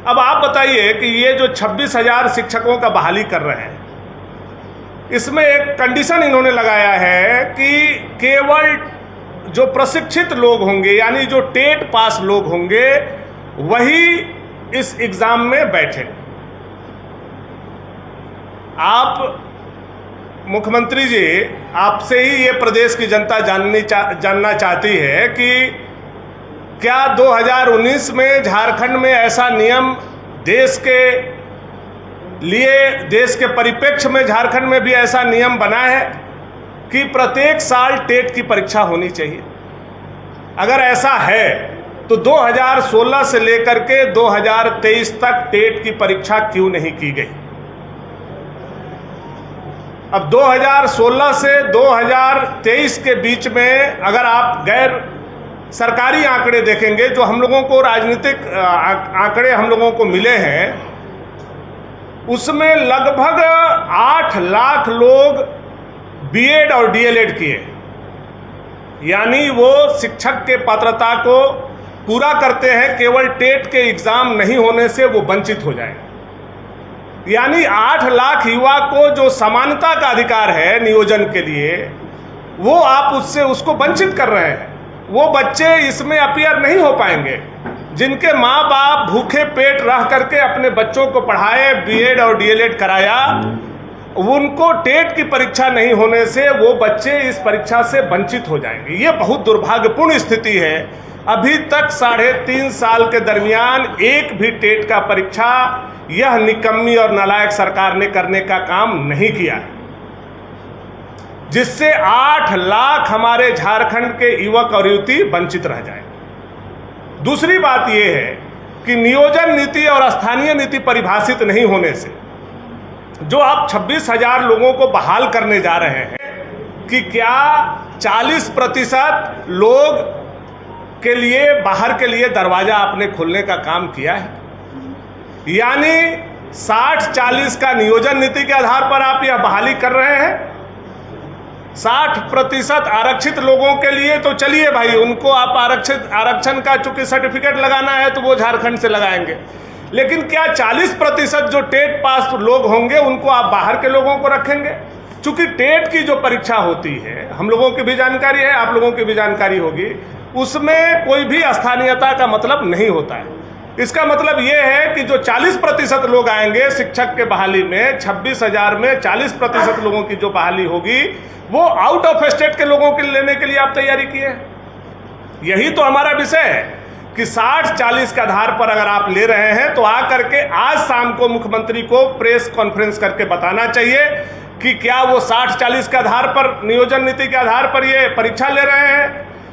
अब आप बताइए कि ये जो 26,000 शिक्षकों का बहाली कर रहे हैं, इसमें एक कंडीशन इन्होंने लगाया है कि केवल जो प्रशिक्षित लोग होंगे, यानी जो टेट पास लोग होंगे, वही इस एग्जाम में बैठे। आप मुख्यमंत्री जी, आपसे ही ये प्रदेश की जनता जानना चाहती है कि क्या 2019 में झारखंड में ऐसा नियम देश के लिए, देश के परिप्रेक्ष्य में झारखंड में भी ऐसा नियम बना है कि प्रत्येक साल टेट की परीक्षा होनी चाहिए? अगर ऐसा है तो 2016 से लेकर के 2023 तक टेट की परीक्षा क्यों नहीं की गई? अब 2016 से 2023 के बीच में अगर आप गैर सरकारी आंकड़े देखेंगे, जो हम लोगों को राजनीतिक आंकड़े हम लोगों को मिले हैं, उसमें लगभग 8 लाख लोग बीएड और डीएलएड किए, यानी वो शिक्षक के पात्रता को पूरा करते हैं, केवल टेट के एग्जाम नहीं होने से वो वंचित हो जाए। यानी 8 लाख युवा को जो समानता का अधिकार है नियोजन के लिए, वो आप उसको वंचित कर रहे हैं। वो बच्चे इसमें अपीयर नहीं हो पाएंगे जिनके माँ बाप भूखे पेट रह करके अपने बच्चों को पढ़ाए, बीएड और डीएलएड कराया। उनको टेट की परीक्षा नहीं होने से वो बच्चे इस परीक्षा से वंचित हो जाएंगे। ये बहुत दुर्भाग्यपूर्ण स्थिति है। अभी तक 3.5 साल के दरमियान एक भी टेट का परीक्षा यह निकम्मी और नालायक सरकार ने करने का काम नहीं किया है, जिससे 8 लाख हमारे झारखंड के युवक और युवती वंचित रह जाए। दूसरी बात यह है कि नियोजन नीति और स्थानीय नीति परिभाषित नहीं होने से जो आप 26,000 लोगों को बहाल करने जा रहे हैं, कि क्या 40% लोग के लिए बाहर के लिए दरवाजा आपने खोलने का काम किया है? यानी 60-40 का नियोजन नीति के आधार पर आप यह बहाली कर रहे हैं। 60% आरक्षित लोगों के लिए तो चलिए भाई, उनको आप आरक्षण का चूंकि सर्टिफिकेट लगाना है तो वो झारखंड से लगाएंगे, लेकिन क्या 40% जो टेट पास लोग होंगे उनको आप बाहर के लोगों को रखेंगे? चूंकि टेट की जो परीक्षा होती है, हम लोगों की भी जानकारी है, आप लोगों की भी जानकारी होगी, उसमें कोई भी स्थानीयता का मतलब नहीं होता है। इसका मतलब यह है कि जो 40% लोग आएंगे शिक्षक के बहाली में, 26,000 में 40% लोगों की जो बहाली होगी, वो आउट ऑफ स्टेट के लोगों के लेने के लिए आप तैयारी किए हैं। यही तो हमारा विषय है कि 60-40 के आधार पर अगर आप ले रहे हैं तो आकर के आज शाम को मुख्यमंत्री को प्रेस कॉन्फ्रेंस करके बताना चाहिए कि क्या वो 60-40 के आधार पर, नियोजन नीति के आधार पर ये परीक्षा ले रहे हैं,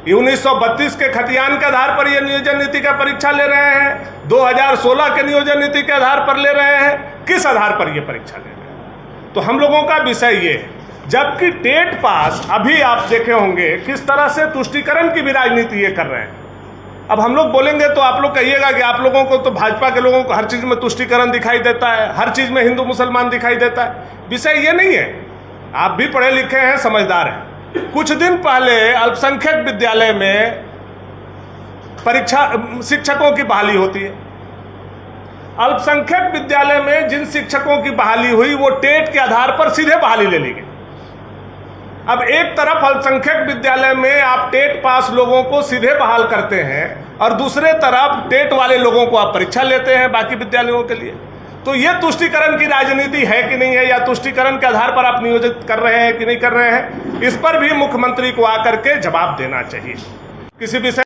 1932 के खतियान के आधार पर ये नियोजन नीति का परीक्षा ले रहे हैं, 2016 के नियोजन नीति के आधार पर ले रहे हैं, किस आधार पर ये परीक्षा ले रहे हैं? तो हम लोगों का विषय ये है। जबकि टेट पास अभी आप देखे होंगे किस तरह से तुष्टीकरण की भी राजनीति ये कर रहे हैं। अब हम लोग बोलेंगे तो आप लोग कहिएगा कि आप लोगों को तो, भाजपा के लोगों को हर चीज में तुष्टीकरण दिखाई देता है, हर चीज में हिंदू मुसलमान दिखाई देता है। विषय ये नहीं है। आप भी पढ़े लिखे हैं, समझदार हैं। कुछ दिन पहले अल्पसंख्यक विद्यालय में परीक्षा शिक्षकों की बहाली होती है। अल्पसंख्यक विद्यालय में जिन शिक्षकों की बहाली हुई वो टेट के आधार पर सीधे बहाली ले ली गई। अब एक तरफ अल्पसंख्यक विद्यालय में आप टेट पास लोगों को सीधे बहाल करते हैं और दूसरे तरफ टेट वाले लोगों को आप परीक्षा लेते हैं बाकी विद्यालयों के लिए। तो ये तुष्टीकरण की राजनीति है कि नहीं है, या तुष्टीकरण के आधार पर आप नियोजित कर रहे हैं कि नहीं कर रहे हैं, इस पर भी मुख्यमंत्री को आकर के जवाब देना चाहिए। किसी विषय